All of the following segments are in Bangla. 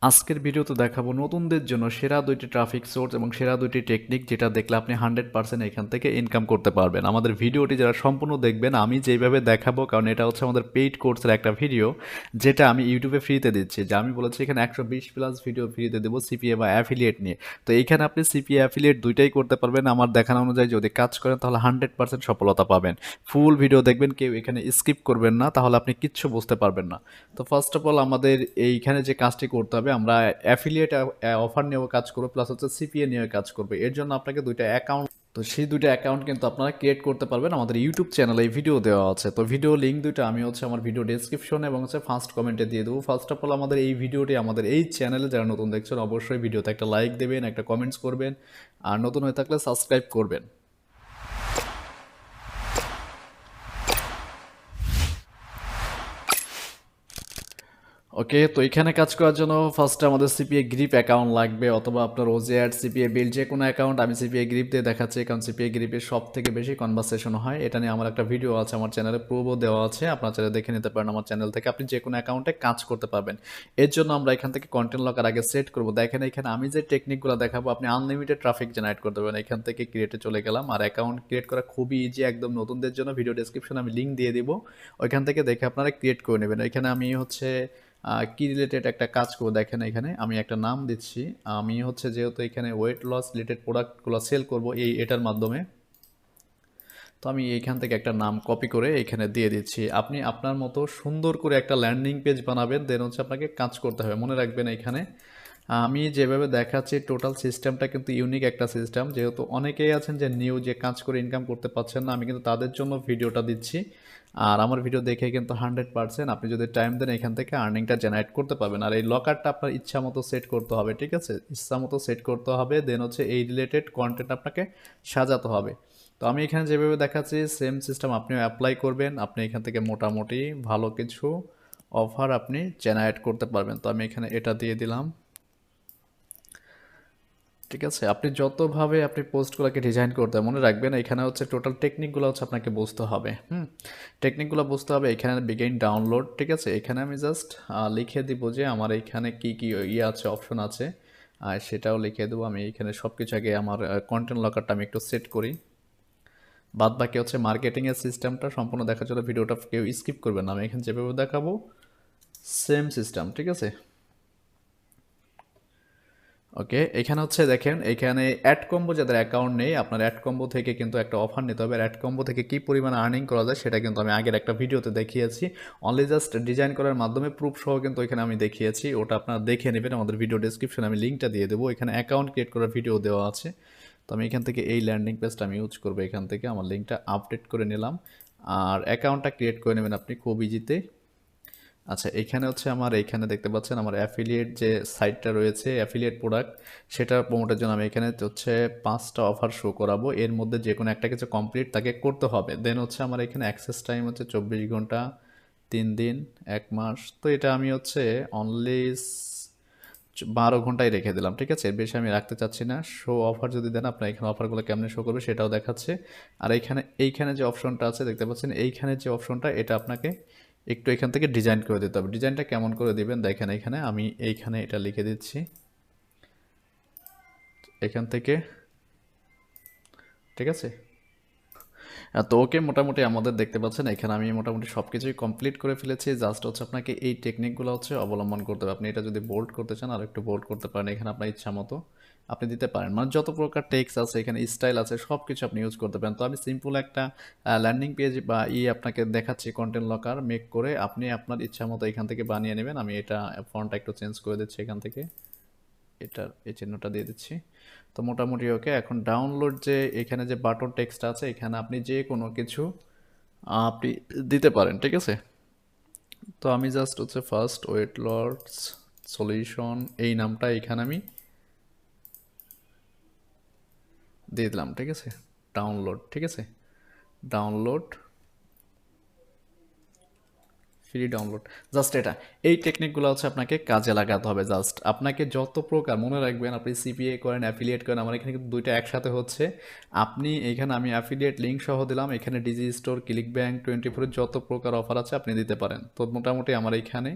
আজকের ভিডিওতে দেখাবো নতুনদের জন্য সেরা 2টি ট্রাফিক সোর্স এবং সেরা 2টি টেকনিক যেটা দেখলে আপনি 100% এখান থেকে ইনকাম করতে পারবেন। আমাদের ভিডিওটি যারা সম্পূর্ণ দেখবেন আমি যেইভাবে দেখাবো, কারণ এটা হচ্ছে আমাদের পেইড কোর্সের একটা ভিডিও যেটা আমি ইউটিউবে ফ্রিতে দিচ্ছি। যে আমি বলেছি এখানে 120 প্লাস ভিডিও ফ্রিতে দেবো সিপিএ বা অ্যাফিলিয়েট নিয়ে। তো এইখানে আপনি সিপিএ অ্যাফিলিয়েট দুইটাই করতে পারবেন। আমার দেখানো অনুযায়ী যদি কাজ করেন তাহলে 100% সফলতা পাবেন। ফুল ভিডিও দেখবেন, কেউ এখানে স্কিপ করবেন না, তাহলে আপনি কিচ্ছু বুঝতে পারবেন না। তো ফার্স্ট অফ অল আমাদের এইখানে যে কাজটি করতে হবে, আমরা অ্যাফিলিয়েট অফার নিয়েও কাজ করবো, প্লাস হচ্ছে সিপিএ নিয়েও কাজ করবে। এর জন্য আপনাকে দুইটা অ্যাকাউন্ট, তো সেই দুইটা অ্যাকাউন্ট কিন্তু আপনারা ক্রিয়েট করতে পারবেন। আমাদের ইউটিউব চ্যানেলে এই ভিডিও দেওয়া আছে। তো ভিডিও লিঙ্ক দুইটা আমি হচ্ছে আমার ভিডিও ডেসক্রিপশনে এবং হচ্ছে ফার্স্ট কমেন্টে দিয়ে দেবো। ফার্স্ট অফ অল আমাদের এই ভিডিওটি আমাদের এই চ্যানেলে যারা নতুন দেখছেন অবশ্যই ভিডিওতে একটা লাইক দেবেন, একটা কমেন্টস করবেন, আর নতুন হয়ে থাকলে সাবস্ক্রাইব করবেন। ওকে, তো এখানে কাজ করার জন্য ফার্স্টে আমাদের সিপিএ গ্রিপ অ্যাকাউন্ট লাগবে, অথবা আপনার ওজেআর সিপিএ বিল্ড যে কোনো অ্যাকাউন্ট। আমি সিপিএ গ্রিপ দিয়ে দেখাচ্ছি, কারণ সিপিএ গ্রিপে সব থেকে বেশি কনভারসেশন হয়। এটা নিয়ে আমার একটা ভিডিও আছে, আমার চ্যানেলে প্রুভও দেওয়া আছে, আপনার চ্যানেলে দেখে নিতে পারেন। আমার চ্যানেল থেকে আপনি যে কোনো অ্যাকাউন্টে কাজ করতে পারবেন। এর জন্য আমরা এখান থেকে কন্টেন্ট লকার আগে সেট করবো। দেখেন এখানে আমি যে টেকনিকগুলো দেখাবো, আপনি আনলিমিটেড ট্রাফিক জেনারেট করতে পারবেন। এখান থেকে ক্রিয়েটে চলে গেলাম, আর অ্যাকাউন্ট ক্রিয়েট করা খুবই ইজি, একদম নতুনদের জন্য। ভিডিও ডেসক্রিপশনে আমি লিঙ্ক দিয়ে দিব, ওইখান থেকে দেখে আপনারা ক্রিয়েট করে নেবেন। এখানে আমি হচ্ছে কি রিলেটেড একটা কাজ করবো, দেখেন এখানে আমি একটা নাম দিচ্ছি। আমি হচ্ছে যেহেতু এখানে ওয়েট লস রিলেটেড প্রোডাক্টগুলো সেল করব এটার মাধ্যমে, তো আমি এইখান থেকে একটা নাম কপি করে এখানে দিয়ে দিচ্ছি। আপনি আপনার মতো সুন্দর করে একটা ল্যান্ডিং পেজ বানাবেন, দেন হচ্ছে আপনাকে কাজ করতে হবে। মনে রাখবেন এখানে আমি যেভাবে দেখাচ্ছি টোটাল সিস্টেমটা কিন্তু ইউনিক একটা সিস্টেম। যেহেতু অনেকেই আছেন যে নিউ, যে কাজ করে ইনকাম করতে পারছেন না, আমি কিন্তু তাদের জন্য ভিডিওটা দিচ্ছি। আর আমার ভিডিও দেখে কিন্তু 100% আপনি যদি টাইম দেন এখান থেকে আর্নিংটা জেনারেট করতে পারবেন। আর এই লকারটা আপনার ইচ্ছা মতো সেট করতে হবে, ঠিক আছে? ইচ্ছা মতো সেট করতে হবে, দেন হচ্ছে এই রিলেটেড কন্টেন্ট আপনাকে সাজাতে হবে। তো আমি এখানে যেভাবে দেখাচ্ছি সেম সিস্টেম আপনিও অ্যাপ্লাই করবেন। আপনি এখান থেকে মোটামুটি ভালো কিছু অফার আপনি জেনারেট করতে পারবেন। তো আমি এখানে এটা দিয়ে দিলাম, ঠিক আছে? আপনি যতভাবে আপনি পোস্টগুলোকে ডিজাইন করতে হয়, মনে রাখবেন এখানে হচ্ছে টোটাল টেকনিকগুলো হচ্ছে আপনাকে বুঝতে হবে। টেকনিকগুলো বুঝতে হবে। এখানে বিগিন ডাউনলোড, ঠিক আছে? এখানে আমি জাস্ট লিখে দিব যে আমার এইখানে কি কি ইয়ে আছে, অপশন আছে, আর সেটাও লিখে দেবো। আমি এখানে সব কিছু আগে আমার কন্টেন্ট লকারটা আমি একটু সেট করি। বাদ বাকি হচ্ছে মার্কেটিংয়ের সিস্টেমটা সম্পূর্ণ দেখার জন্য ভিডিওটা কেউ স্কিপ করবেন না। আমি এখানে যেভাবে দেখাবো সেম সিস্টেম, ঠিক আছে? ওকে, এখানে হচ্ছে দেখেন, এখানে অ্যাড কম্বো যাদের অ্যাকাউন্ট নেই, আপনার অ্যাড কম্বো থেকে কিন্তু একটা অফার নিতে হবে। অ্যাড কম্বো থেকে কী পরিমাণে আর্নিং করা যায় সেটা কিন্তু আমি আগের একটা ভিডিওতে দেখিয়েছি। অনলি জাস্ট ডিজাইন করার মাধ্যমে প্রুফ সহ কিন্তু এখানে আমি দেখিয়েছি, ওটা আপনারা দেখে নেবেন। আমাদের ভিডিও ডেসক্রিপশনে আমি লিঙ্কটা দিয়ে দেবো, এখানে অ্যাকাউন্ট ক্রিয়েট করার ভিডিও দেওয়া আছে। তো আমি এখান থেকে এই ল্যান্ডিং পেজটা আমি ইউজ করবো, এখান থেকে আমার লিঙ্কটা আপডেট করে নিলাম। আর অ্যাকাউন্টটা ক্রিয়েট করে নেবেন আপনি খুব ইজিতে। আচ্ছা, এখানে হচ্ছে আমার এইখানে দেখতে পাচ্ছেন আমার অ্যাফিলিয়েট যে সাইটটা রয়েছে, অ্যাফিলিয়েট প্রোডাক্ট, সেটা প্রমোটের জন্য আমি এখানে হচ্ছে 5টা অফার শো করাবো। এর মধ্যে যে কোনো একটা কিছু কমপ্লিট তাকে করতে হবে। দেন হচ্ছে আমার এখানে অ্যাক্সেস টাইম হচ্ছে 24 ঘন্টা, 3 দিন, 1 মাস। তো এটা আমি হচ্ছে অনলি 12 ঘন্টায় রেখে দিলাম, ঠিক আছে? এর বেশি আমি রাখতে চাচ্ছি না। শো অফার যদি দেন, আপনার এখানে অফারগুলো কেমনে শো করবে সেটাও দেখাচ্ছে। আর এইখানে যে অপশনটা আছে দেখতে পাচ্ছেন, এইখানে যে অপশনটা, এটা আপনাকে একটু এখান থেকে ডিজাইন করে দিতে হবে। ডিজাইনটা কেমন করে দিবেন দেখেন, এখানে আমি এইখানে এটা লিখে দিচ্ছি এখান থেকে, ঠিক আছে? তো ওকে, মোটামুটি আমাদের দেখতে পাচ্ছেন এখানে আমি মোটামুটি সব কিছুই কমপ্লিট করে ফেলেছি। জাস্ট হচ্ছে আপনাকে এই টেকনিকগুলো হচ্ছে অবলম্বন করতে হবে। আপনি এটা যদি বোল্ড করতে চান আর একটু বোল্ড করতে পারেন, এখানে আপনার ইচ্ছা মতো আপনি দিতে পারেন। মানে যত প্রকার টেক্সট আছে এখানে, স্টাইল আছে, সব কিছু আপনি ইউজ করতে পারেন। তো আমি সিম্পল একটা ল্যান্ডিং পেজ বা আপনাকে দেখাচ্ছি, কন্টেন্ট লকার মেক করে আপনি আপনার ইচ্ছা মতো এখান থেকে বানিয়ে নেবেন। আমি এটা ফন্টটা একটু চেঞ্জ করে দিচ্ছি এখান থেকে, এটার এই চিহ্নটা দিয়ে দিচ্ছি। তো মোটামুটি ওকে। এখন ডাউনলোড যে এখানে যে বাটন টেক্সট আছে, এখানে আপনি যে কোনো কিছু আপনি দিতে পারেন, ঠিক আছে? তো আমি জাস্ট হচ্ছে ফার্স্ট ওয়েট লস সলিউশন এই নামটা এখানে আমি দিয়ে দিলাম, ঠিক আছে? ডাউনলোড, ঠিক আছে? ডাউনলোড, ফ্রি ডাউনলোড, জাস্ট এটা। এই টেকনিকগুলো হচ্ছে আপনাকে কাজে লাগাতে হবে। জাস্ট আপনাকে যত প্রকার, মনে রাখবেন আপনি সিপিএ করেন, অ্যাফিলিয়েট করেন, আমার এখানে কিন্তু দুইটা একসাথে হচ্ছে। আপনি এখানে আমি অ্যাফিলিয়েট লিঙ্ক সহ দিলাম, এখানে ডিজি স্টোর, ক্লিক ব্যাংক, 24 যত প্রকার অফার আছে আপনি দিতে পারেন। তো মোটামুটি আমার এইখানে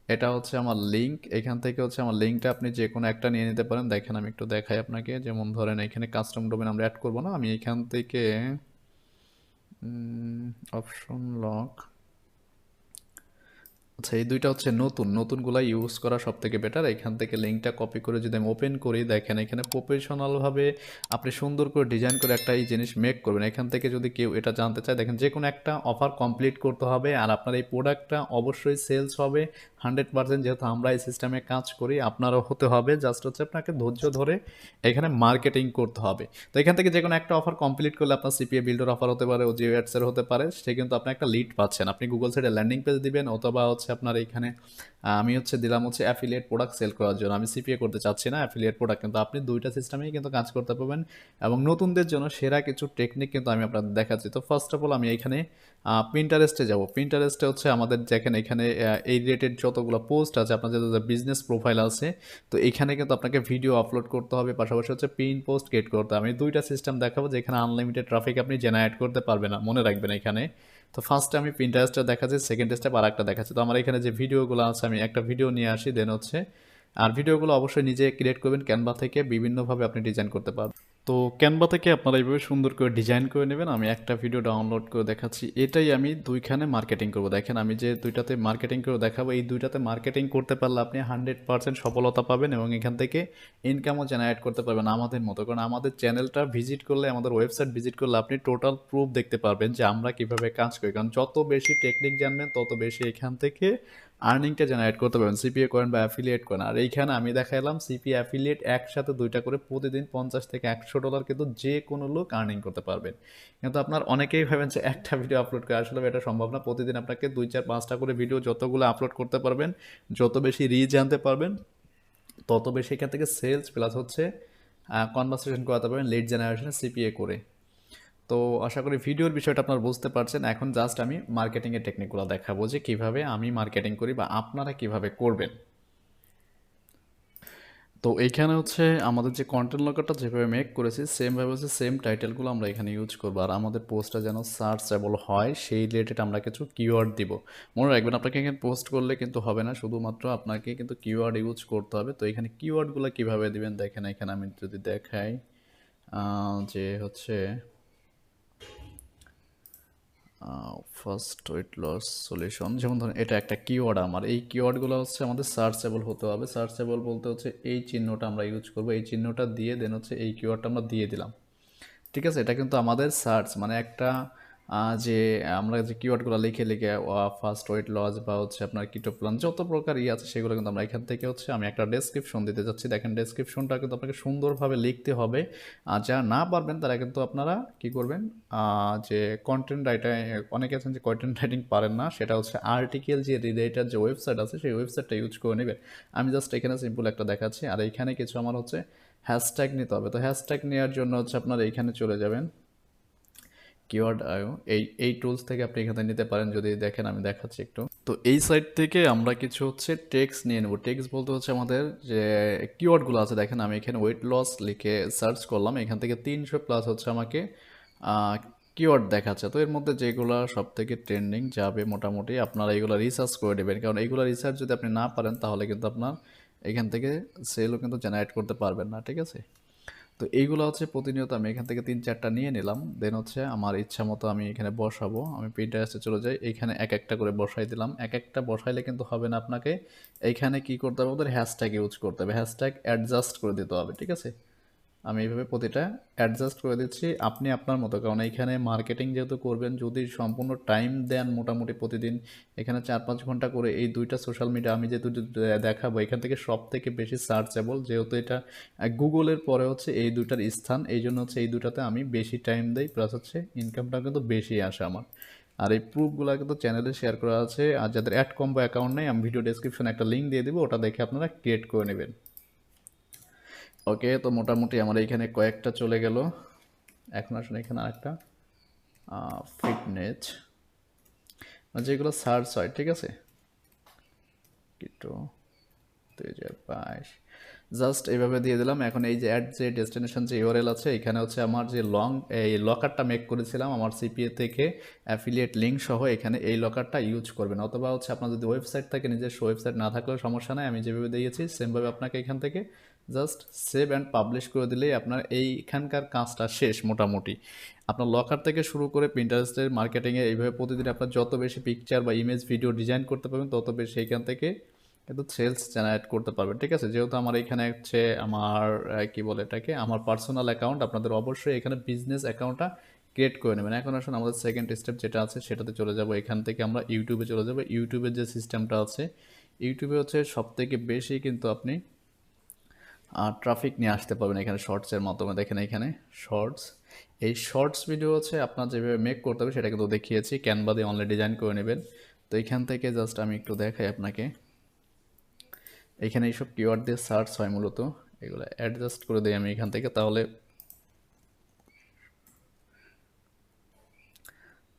এটা হচ্ছে আমার লিঙ্ক, এখান থেকে হচ্ছে আমার লিঙ্কটা আপনি যে কোনো একটা নিয়ে নিতে পারেন। দেখেন আমি একটু দেখাই আপনাকে, যেমন ধরেন এখানে কাস্টম ডোমেন আমরা অ্যাড করবো না, আমি এখান থেকে অপশন লক, আচ্ছা এই দুইটা হচ্ছে নতুনগুলা ইউজ করা সব থেকে বেটার। এখান থেকে লিঙ্কটা কপি করে যদি আমি ওপেন করি, দেখেন এখানে প্রফেশনালভাবে আপনি সুন্দর করে ডিজাইন করে একটা এই জিনিস মেক করবেন। এখান থেকে যদি কেউ এটা জানতে চায়, দেখেন যে কোনো একটা অফার কমপ্লিট করতে হবে, আর আপনার এই প্রোডাক্টটা অবশ্যই সেলস হবে 100%। যেহেতু আমরা এই সিস্টেমে কাজ করি, আপনারও হতে হবে। জাস্ট হচ্ছে আপনাকে ধৈর্য ধরে এখানে মার্কেটিং করতে হবে। তো এখান থেকে যে কোনো একটা অফার কমপ্লিট করলে আপনার সিপিএ বিল্ডের অফার হতে পারে, ওজিও অ্যাডসের হতে পারে, সে কিন্তু আপনি একটা লিড পাচ্ছেন। আপনি গুগল সাইটে ল্যান্ডিং পেজ দিবেন, অথবা হচ্ছে আপনার এখানে আমি হচ্ছে দিলাম হচ্ছে অ্যাফিলিয়েট প্রোডাক্ট সেল করার জন্য। আমি সিপিএ করতে চাচ্ছি না, অ্যাফিলিয়েট প্রোডাক্ট। কিন্তু আপনি দুইটা সিস্টেমেই কিন্তু কাজ করতে পারবেন, এবং নতুনদের জন্য সেরা কিছু টেকনিক কিন্তু আমি আপনাদের দেখাচ্ছি। তো ফার্স্ট অফ অল আমি এখানে পিন্টারেস্টে যাব। পিন্টারেস্টে হচ্ছে আমাদের দেখেন এখানে এই রিলেটেড যতগুলো পোস্ট আছে, আপনার যে বিজনেস প্রোফাইল আছে, তো এখানে কিন্তু আপনাকে ভিডিও আপলোড করতে হবে, পাশাপাশি হচ্ছে পিন পোস্ট ক্রিয়েট করতে হবে। আমি দুইটা সিস্টেম দেখাবো যেখানে আনলিমিটেড ট্রাফিক আপনি জেনারেট করতে পারবেন না, মনে রাখবেন এখানে। তো ফার্স্টে আমি পিন্টারেস্টটা দেখাচ্ছি, সেকেন্ড স্টেপ আর একটা দেখাচ্ছি। তো আমার এখানে যে ভিডিওগুলো আছে, আমি একটা ভিডিও নিয়ে আসি, দেন হচ্ছে আর ভিডিওগুলো অবশ্যই নিজে ক্রিয়েট করবেন ক্যানভা থেকে, বিভিন্নভাবে আপনি ডিজাইন করতে পারবেন। তো ক্যানভা থেকে আপনারা এইভাবে সুন্দর করে ডিজাইন করে নেবেন। আমি একটা ভিডিও ডাউনলোড করে দেখাচ্ছি, এটাই আমি দুইখানে মার্কেটিং করব। দেখেন আমি যে দুইটাতে মার্কেটিং করে দেখাবো, এই দুইটাতে মার্কেটিং করতে পারলে আপনি 100% সফলতা পাবেন, এবং এখান থেকে ইনকামও জেনারেট করতে পারবেন আমাদের মতো। কারণ আমাদের চ্যানেলটা ভিজিট করলে, আমাদের ওয়েবসাইট ভিজিট করলে আপনি টোটাল প্রুফ দেখতে পারবেন যে আমরা কিভাবে কাজ করি। কারণ যত বেশি টেকনিক জানবেন, তত বেশি এখান থেকে আর্নিংটা জেনারেট করতে পারবেন, সিপিএ করেন বা অ্যাফিলিয়েট করেন। আর এইখানে আমি দেখাইলাম সিপিএ অ্যাফিলিয়েট একসাথে দুইটা করে প্রতিদিন $50 থেকে $100 কিন্তু যে কোনো লোক আর্নিং করতে পারবেন। কিন্তু আপনার অনেকেই ভাবেন যে একটা ভিডিও আপলোড করে, আসলে এটা সম্ভব না। প্রতিদিন আপনাকে 2 4 5টা করে ভিডিও যতগুলো আপলোড করতে পারবেন, যত বেশি রিচ আনতে পারবেন, তত বেশি এখান থেকে সেলস প্লাস হচ্ছে কনভারসেশন করাতে পারবেন লিড জেনারেশনে সিপিএ করে। তো আশা করি ভিডিওর বিষয়টা আপনারা বুঝতে পারছেন। এখন জাস্ট আমি মার্কেটিংয়ের টেকনিকগুলো দেখাবো যে কিভাবে আমি মার্কেটিং করি বা আপনারা কিভাবে করবেন। তো এইখানে হচ্ছে আমাদের যে কন্টেন্ট লকারটা যেভাবে মেক করেছি, সেমভাবে হচ্ছে সেম টাইটেলগুলো আমরা এখানে ইউজ করবো। আর আমাদের পোস্টটা যেন সার্চেবল হয়, সেই রিলেটেড আমরা কিছু কিওয়ার্ড দিব। মনে রাখবেন, আপনাকে এখানে পোস্ট করলে কিন্তু হবে না, শুধুমাত্র আপনাকে কিন্তু কিওয়ার্ড ইউজ করতে হবে। তো এখানে কিওয়ার্ডগুলো কিভাবে দিবেন, দেখেন এখানে আমি যদি দেখাই যে হচ্ছে ফার্স্ট ওয়েট লস সলিউশন, যেমন ধরুন এটা একটা কিওয়ার্ড। আমার এই কিওয়ার্ডগুলো হচ্ছে আমাদের সার্চেবল হতে হবে। সার্চেবল বলতে হচ্ছে এই চিহ্নটা আমরা ইউজ করবো, এই চিহ্নটা দিয়ে দেন হচ্ছে এই কিওয়ার্ডটা আমরা দিয়ে দিলাম। ঠিক আছে, এটা কিন্তু আমাদের সার্চ মানে একটা যে আমরা যে কিওয়ার্ডগুলো লিখে লিখে ফার্স্ট ওয়েট লস বা হচ্ছে আপনার কিটো প্ল্যান যত প্রকার আছে, সেগুলো কিন্তু আমরা এখান থেকে হচ্ছে আমি একটা ডেসক্রিপশন দিতে যাচ্ছি। দেখেন ডেসক্রিপশনটা কিন্তু আপনাকে সুন্দরভাবে লিখতে হবে। আর যারা না পারবেন তারা কিন্তু আপনারা কি করবেন, যে কন্টেন্ট রাইটার, অনেকে আছেন যে কন্টেন্ট রাইটিং পারেন না, সেটা হচ্ছে আর্টিকেল যে রিলেটেড যে ওয়েবসাইট আছে, সেই ওয়েবসাইটটা ইউজ করে নেবেন। আমি জাস্ট এখানে সিম্পল একটা দেখাচ্ছি। আর এইখানে কিছু আমার হচ্ছে হ্যাশট্যাগ নিতে হবে। তো হ্যাশট্যাগ নেওয়ার জন্য হচ্ছে আপনারা এইখানে চলে যাবেন, কিওয়ার্ড আয়ো, এই টুলস থেকে আপনি এখানে নিতে পারেন। যদি দেখেন আমি দেখাচ্ছি একটু। তো এই সাইট থেকে আমরা কিছু হচ্ছে টেক্সট নিয়ে নেব। টেক্সট বলতে হচ্ছে আমাদের যে কিওয়ার্ডগুলো আছে। দেখেন আমি এখানে ওয়েট লস লিখে সার্চ করলাম, এখান থেকে 300+ হচ্ছে আমাকে কিওয়ার্ড দেখাচ্ছে। তো এর মধ্যে যেগুলো সব থেকে ট্রেন্ডিং যাবে মোটামুটি, আপনারা এগুলো রিসার্চ করে নেবেন। কারণ এইগুলো রিসার্চ যদি আপনি না পারেন, তাহলে কিন্তু আপনার এখান থেকে সেলও কিন্তু জেনারেট করতে পারবেন না। ঠিক আছে, তো এইগুলো হচ্ছে প্রতিনিয়ত আমি এখান থেকে 3 4টা নিয়ে নিলাম। দেন হচ্ছে আমার ইচ্ছা মতো আমি এখানে বসাবো। আমি পিন্টারেস্টে চলে যাই, এইখানে এক একটা করে বসাই দিলাম। এক একটা বসাইলে কিন্তু হবে না, আপনাকে এইখানে কি করতে হবে, ওদের হ্যাশট্যাগ ইউজ করতে হবে, হ্যাশট্যাগ অ্যাডজাস্ট করে দিতে হবে। ঠিক আছে, আমি এইভাবে প্রতিটা অ্যাডজাস্ট করে দিচ্ছি, আপনি আপনার মতো। কারণ এইখানে মার্কেটিং যেহেতু করবেন, যদি সম্পূর্ণ টাইম দেন, মোটামুটি প্রতিদিন এখানে 4 5 ঘন্টা করে, এই দুইটা সোশ্যাল মিডিয়া আমি যে দুটো দেখাবো, এখান থেকে সব থেকে বেশি সার্চেবল, যেহেতু এটা গুগলের পরে হচ্ছে এই দুইটার স্থান, এই জন্য হচ্ছে এই দুটাতে আমি বেশি টাইম দিই, প্লাস হচ্ছে ইনকামটা কিন্তু বেশি আসে আমার। আর এই প্রুফগুলো কিন্তু চ্যানেলে শেয়ার করা আছে। আর যাদের অ্যাড কম্বো অ্যাকাউন্ট নেই, আমি ভিডিও ডেসক্রিপশনে একটা লিঙ্ক দিয়ে দিব, ওটা দেখে আপনারা ক্রিয়েট করে নেবেন। ওকে, তো মোটামুটি আমার এইখানে কয়েকটা চলে গেল। এখন আসলে এখানে আরেকটা ফিটনেস, যেগুলো সার্চ হয়। ঠিক আছে, কিটো, তো 2022 জাস্ট এইভাবে দিয়ে দিলাম। এখন এই যে অ্যাড যে ডেস্টিনেশন যে ইউআরএল আছে এখানে হচ্ছে আমার যে এই লকারটা মেক করেছিলাম আমার সিপিএ থেকে অ্যাফিলিয়েট লিঙ্ক সহ এখানে এই লকারটা ইউজ করবেন। অথবা হচ্ছে আপনার যদি ওয়েবসাইট থাকে, নিজস্ব ওয়েবসাইট না থাকলেও সমস্যা নাই, আমি যেভাবে দিয়েছি সেমভাবে আপনাকে এখান থেকে জাস্ট সেভ অ্যান্ড পাবলিশ করে দিলেই আপনার এইখানকার কাজটা শেষ মোটামুটি। আপনার লকার থেকে শুরু করে পিন্টারেস্টের মার্কেটিংয়ে এইভাবে প্রতিদিন আপনার যত বেশি পিকচার বা ইমেজ ভিডিও ডিজাইন করতে পারবেন তত বেশি এখান থেকে কিন্তু সেলস জেনারেট করতে পারবেন। ঠিক আছে, যেহেতু আমার এখানে হচ্ছে আমার কি বলে এটাকে আমার পার্সোনাল অ্যাকাউন্ট, আপনাদের অবশ্যই এখানে বিজনেস অ্যাকাউন্টটা ক্রিয়েট করে নেবেন। এখন আসুন আমাদের সেকেন্ড স্টেপ যেটা আছে সেটাতে চলে যাব। এখান থেকে আমরা ইউটিউবে চলে যাব। ইউটিউবের যে সিস্টেমটা আছে, ইউটিউবে হচ্ছে সব থেকে বেশি কিন্তু আপনি ট্রাফিক নিয়ে আসতে পারবেন এখানে শর্টসের মাধ্যমে। দেখেন এখানে শর্টস, এই শর্টস ভিডিও হচ্ছে আপনার যেভাবে মেক করতে হবে সেটা কিন্তু দেখিয়েছি, ক্যানভা দিয়ে অনলাইন ডিজাইন করে নেবেন। তো এখান থেকে জাস্ট আমি একটু দেখাই আপনাকে। এখানে এইসব কিওয়ার্ড দিয়ে সার্চ হয় মূলত, এগুলো অ্যাডজাস্ট করে দিই আমি এখান থেকে। তাহলে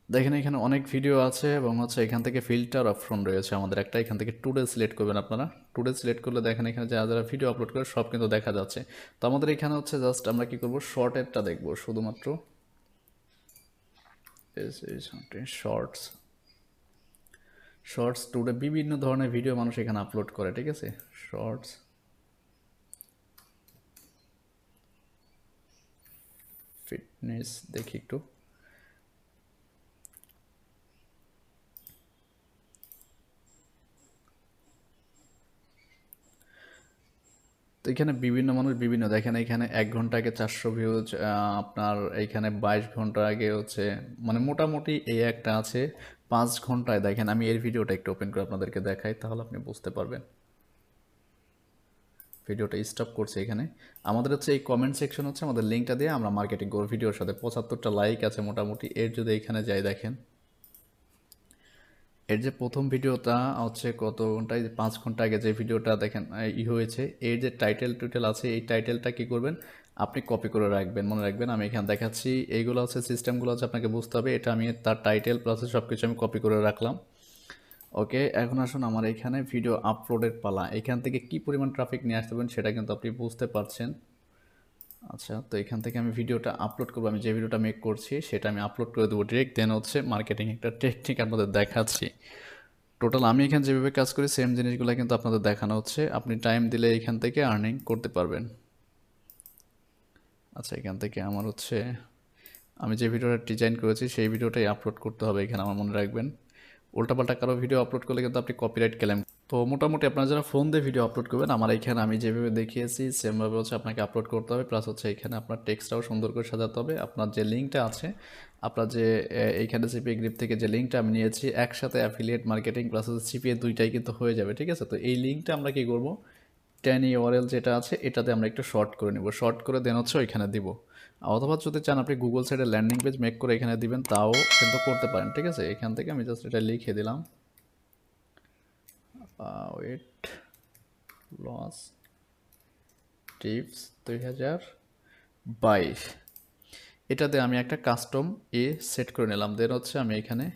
দেখেন এখানে অনেক ভিডিও আছে এবং হচ্ছে এখান থেকে ফিল্টার অপশন রয়েছে আমাদের একটা। এখান থেকে টুডে সিলেক্ট করবেন আপনারা। টুডে সিলেক্ট করলে দেখেন এখানে যারা যারা ভিডিও আপলোড করে সব কিন্তু দেখা যাচ্ছে। তো আমাদের এখানে হচ্ছে জাস্ট আমরা কি করব, শর্টেরটা দেখব শুধুমাত্র। শর্টস, শর্টস টুডে বিভিন্ন ধরনের ভিডিও মানুষ এখানে আপলোড করে। ঠিক আছে, শর্টস ফিটনেস দেখি একটু। তো এখানে বিভিন্ন মানুষ বিভিন্ন, দেখেন এখানে 1 ঘন্টা আগে 400 ভিউজ, আপনার এইখানে 22 ঘন্টা আগে হচ্ছে, মানে মোটামুটি এই একটা আছে 5 ঘন্টায়। দেখেন আমি এর ভিডিওটা একটু ওপেন করে আপনাদেরকে দেখাই, তাহলে আপনি বুঝতে পারবেন। ভিডিওটা স্টপ করছে এখানে। আমাদের হচ্ছে এই কমেন্ট সেকশন হচ্ছে আমাদের লিঙ্কটা দিয়ে আমরা মার্কেটিং করব ভিডিওর সাথে। 75টা লাইক আছে মোটামুটি। এর যদি এখানে যাই দেখেন, এর যে প্রথম ভিডিওটা হচ্ছে কত ঘন্টায়, 5 ঘন্টা আগে যে ভিডিওটা দেখেন হয়েছে, এর যে টাইটেল টুইটেল আছে এই টাইটেলটা কি করবেন আপনি কপি করে রাখবেন। মনে রাখবেন আমি এখানে দেখাচ্ছি, এইগুলো হচ্ছে সিস্টেমগুলো হচ্ছে আপনাকে বুঝতে হবে। এটা আমি তার টাইটেল প্লাস সব কিছু আমি কপি করে রাখলাম। ওকে, এখন আসুন আমার এখানে ভিডিও আপলোডের পালা। এখান থেকে কি পরিমাণ ট্রাফিক নিয়ে আসতে পারেন সেটা কিন্তু আপনি বুঝতে পারছেন। আচ্ছা, তো এখান থেকে আমি ভিডিওটা আপলোড করবো। আমি যে ভিডিওটা মেক করছি সেটা আমি আপলোড করে দেবো ডিরেক্ট। দেন হচ্ছে মার্কেটিং একটা টেকনিক আপনাদের দেখাচ্ছি। টোটাল আমি এখানে যেভাবে কাজ করি সেম জিনিসগুলো কিন্তু আপনাদের দেখানো হচ্ছে। আপনি টাইম দিলে এখান থেকে আর্নিং করতে পারবেন। আচ্ছা, এখান থেকে আমার হচ্ছে আমি যে ভিডিওটা ডিজাইন করেছি সেই ভিডিওটাই আপলোড করতে হবে এখানে, আমার মনে রাখবেন। উল্টাপাল্টা কারো ভিডিও আপলোড করলে কিন্তু আপনি কপিরাইট ক্লেম। তো মোটামুটি আপনারা যারা ফোন দিয়ে ভিডিও আপলোড করবেন, আমার এখানে আমি যেভাবে দেখিয়েছি সেমভাবে হচ্ছে আপনাকে আপলোড করতে হবে। প্লাস হচ্ছে এখানে আপনার টেক্সটটাও সুন্দর করে সাজাতে হবে। আপনার যে লিঙ্কটা আছে, আপনার যে এইখানে সিপিএ গ্রিপ থেকে যে লিঙ্কটা আমি নিয়েছি একসাথে অ্যাফিলিয়েট মার্কেটিং প্লাস হচ্ছে সিপিএ দুইটাই কিন্তু হয়ে যাবে। ঠিক আছে, তো এই লিঙ্কটা আমরা কি করব, 10 ইউআরএল যেটা আছে এটাতে আমরা একটু শর্ট করে নিব। শর্ট করে দেন হচ্ছে ওইখানে দিব। অথবা যদি চান আপনি গুগল সাইডে ল্যান্ডিং পেজ মেক করে এখানে দিবেন, তাও কিন্তু করতে পারেন। ঠিক আছে, এখান থেকে আমি জাস্ট এটা লিখে দিলাম, ওয়েট লস টিপস 2022। এটাতে আমি একটা কাস্টম সেট করে নিলাম। দেন হচ্ছে আমি এখানে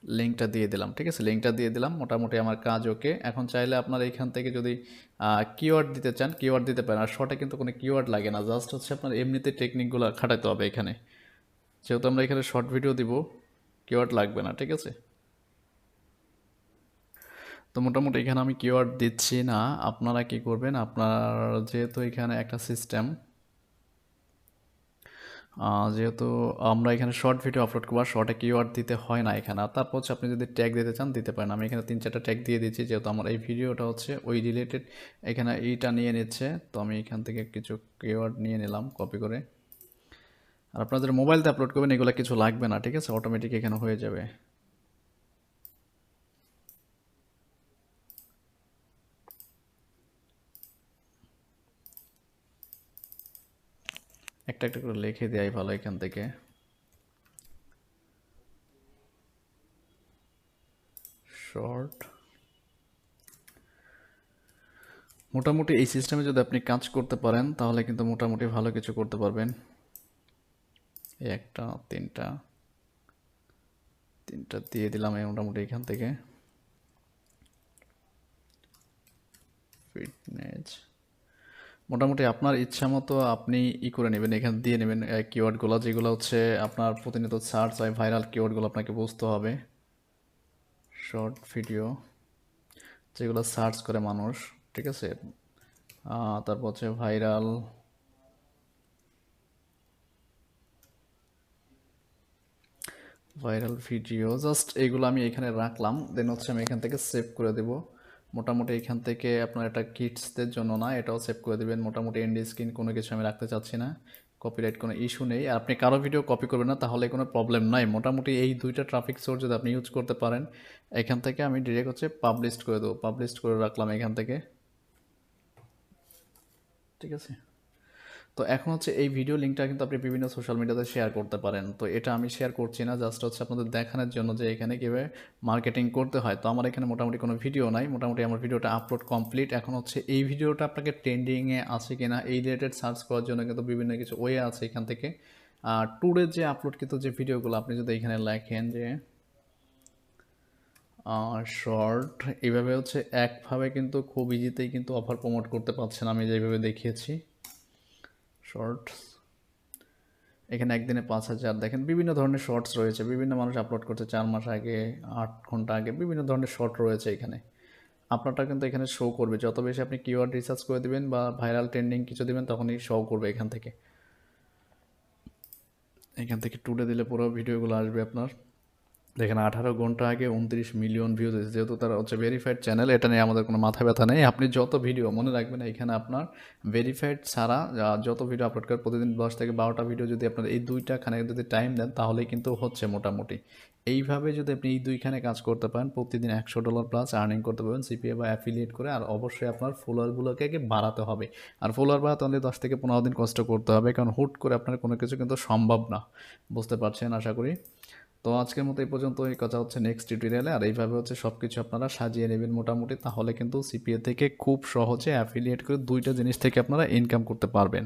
লিঙ্কটা দিয়ে দিলাম। ঠিক আছে, লিঙ্কটা দিয়ে দিলাম, মোটামুটি আমার কাজ ওকে। এখন চাইলে আপনার এইখান থেকে যদি কিওয়ার্ড দিতে চান কিওয়ার্ড দিতে পারেন। আর শর্টে কিন্তু কোনো কিওয়ার্ড লাগে না, জাস্ট হচ্ছে আপনার এমনিতে টেকনিকগুলো খাটাতে হবে এখানে। যেহেতু আমরা এখানে শর্ট ভিডিও দিব, কিওয়ার্ড লাগবে না। ঠিক আছে, তো মোটামুটি এখানে আমি কিওয়ার্ড দিচ্ছি না। আপনারা কি করবেন, আপনার যেহেতু এখানে একটা সিস্টেম, যেহেতু আমরা এখানে শর্ট ভিডিও আপলোড করবো, শর্টে কিওয়ার্ড দিতে হয় না এখানে। আর তারপর হচ্ছে আপনি যদি ট্যাগ দিতে চান দিতে পারেন। আমি এখানে 3-4টা ট্যাগ দিয়ে দিচ্ছি, যেহেতু আমার এই ভিডিওটা হচ্ছে ওই রিলেটেড এখানে এইটা নিয়ে নিচ্ছে। তো আমি এখান থেকে কিছু কিওয়ার্ড নিয়ে নিলাম কপি করে। আর আপনাদের মোবাইলতে আপলোড করবেন এগুলো কিছু লাগবে না। ঠিক আছে, অটোমেটিক এখানে হয়ে যাবে। একটা একটা করে লিখে দেওয়াই ভালো এখান থেকে। শর্ট, মোটামুটি এই সিস্টেমে যদি আপনি কাজ করতে পারেন তাহলে কিন্তু মোটামুটি ভালো কিছু করতে পারবেন। এই একটা তিনটা দিয়ে দিলাম এই মোটামুটি এখান থেকে। ফিটনেস মোটামুটি আপনার ইচ্ছা মতো আপনি করে নেবেন, এখানে দিয়ে নেবেন কিওয়ার্ডগুলো যেগুলো হচ্ছে আপনার প্রতিনিয়ত সার্চ হয়, ভাইরাল কিওয়ার্ডগুলো আপনাকে বুঝতে হবে। শর্ট ভিডিও যেগুলো সার্চ করে মানুষ, ঠিক আছে। তারপর হচ্ছে ভাইরাল ভিডিও, জাস্ট এগুলো আমি এখানে রাখলাম। দেন হচ্ছে আমি এখান থেকে সেভ করে দেব। মোটামুটি এখান থেকে আপনার এটা কিডসদের জন্য না, এটাও সেভ করে দেবেন। মোটামুটি এন্ড স্ক্রিন কোনো কিছু আমি রাখতে চাচ্ছি না, কপিরাইট কোনো ইস্যু নেই। আর আপনি কারো ভিডিও কপি করবেন না, তাহলে কোনো প্রবলেম নাই। মোটামুটি এই দুইটা ট্রাফিক সোর্স যদি আপনি ইউজ করতে পারেন, এখান থেকে আমি ডিরেক্ট হচ্ছে পাবলিশ করে দেবো। পাবলিশ করে রাখলাম এখান থেকে, ঠিক আছে। তো এখন হচ্ছে এই ভিডিও লিঙ্কটা কিন্তু আপনি বিভিন্ন সোশ্যাল মিডিয়াতে শেয়ার করতে পারেন। তো এটা আমি শেয়ার করছি না, জাস্ট হচ্ছে আপনাদের দেখানোর জন্য যে এখানে কীভাবে মার্কেটিং করতে হয়। তো আমার এখানে মোটামুটি কোনো ভিডিও নাই, মোটামুটি আমার ভিডিওটা আপলোড কমপ্লিট। এখন হচ্ছে এই ভিডিওটা আপনাকে ট্রেন্ডিংয়ে আছে কিনা এই রিলেটেড সার্চ করার জন্য কিন্তু বিভিন্ন কিছু ওয়ে আছে এখান থেকে। টুডে যে আপলোড কিন্তু যে ভিডিওগুলো আপনি যদি এখানে লেখেন যে শর্ট, এইভাবে হচ্ছে একভাবে কিন্তু খুব ইজিতেই কিন্তু অফার প্রমোট করতে পারছেন, আমি যেভাবে দেখিয়েছি। শর্ট এখানে একদিনে 5,000, দেখেন বিভিন্ন ধরনের শর্টস রয়েছে, বিভিন্ন মানুষ আপলোড করছে 4 মাস আগে, 8 ঘন্টা আগে, বিভিন্ন ধরনের শর্ট রয়েছে এখানে। আপনারটা কিন্তু এখানে শো করবে, যত বেশি আপনি কিওয়ার্ড রিসার্চ করে দিবেন বা ভাইরাল ট্রেন্ডিং কিছু দিবেন তখনই শো করবে এখান থেকে। এখান থেকে টুডে দিলে পুরো ভিডিওগুলো আসবে আপনার। দেখেন 18 ঘন্টা আগে 29 মিলিয়ন ভিউজ হয়েছে, যেহেতু তারা হচ্ছে ভেরিফাইড চ্যানেল, এটা নিয়ে আমাদের কোনো মাথা ব্যথা নেই। আপনি যত ভিডিও মনে রাখবেন এখানে আপনার ভেরিফাইড ছাড়া যত ভিডিও আপলোড করেন, প্রতিদিন 10 থেকে 12টা ভিডিও যদি আপনার এই দুইটাখানে যদি টাইম দেন তাহলেই কিন্তু হচ্ছে মোটামুটি। এইভাবে যদি আপনি এই দুইখানে কাজ করতে পারেন, প্রতিদিন $100 প্লাস আর্নিং করতে পারবেন সিপিএ বা অ্যাফিলিয়েট করে। আর অবশ্যই আপনার ফলোয়ারগুলোকে আগে বাড়াতে হবে। আর ফলোয়ার বাড়াতে হলে 10 থেকে 15 দিন কষ্ট করতে হবে, কারণ হুট করে আপনার কোনো কিছু কিন্তু সম্ভব না। বুঝতে পারছেন আশা করি। তো আজকের মতো এই পর্যন্ত, এই কথা হচ্ছে নেক্সট টিউটোরিয়ালে। আর এইভাবে হচ্ছে সব কিছু আপনারা সাজিয়ে নেবেন মোটামুটি, তাহলে কিন্তু সিপিএ থেকে খুব সহজে অ্যাফিলিয়েট করে দুইটা জিনিস থেকে আপনারা ইনকাম করতে পারবেন।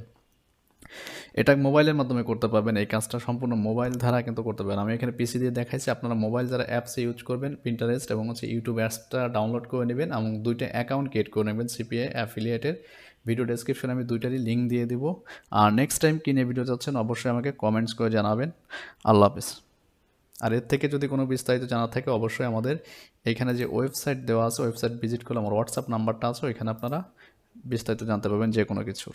এটা মোবাইলের মাধ্যমে করতে পারবেন, এই কাজটা সম্পূর্ণ মোবাইল দ্বারা কিন্তু করতে পারবেন। আমি এখানে পিসি দিয়ে দেখাইছি, আপনারা মোবাইল যারা অ্যাপসে ইউজ করবেন, পিন্টারেস্ট এবং হচ্ছে ইউটিউব অ্যাপসটা ডাউনলোড করে নেবেন এবং দুইটা অ্যাকাউন্ট ক্রিয়েট করে নেবেন সিপিএ অ্যাফিলিয়েটের। ভিডিও ডেসক্রিপশনে আমি দুইটারই লিঙ্ক দিয়ে দিব। আর নেক্সট টাইম কিনে ভিডিও চাচ্ছেন অবশ্যই আমাকে কমেন্টস করে জানাবেন। আল্লাহ হাফেজ। আর এর থেকে যদি কোনো বিস্তারিত জানা থাকে অবশ্যই আমাদের এখানে যে ওয়েবসাইট দেওয়া আছে, ওয়েবসাইট ভিজিট করলে আমার হোয়াটসঅ্যাপ নাম্বারটা আছে, ওইখানে আপনারা বিস্তারিত জানতে পারবেন যে কোনো কিছুর।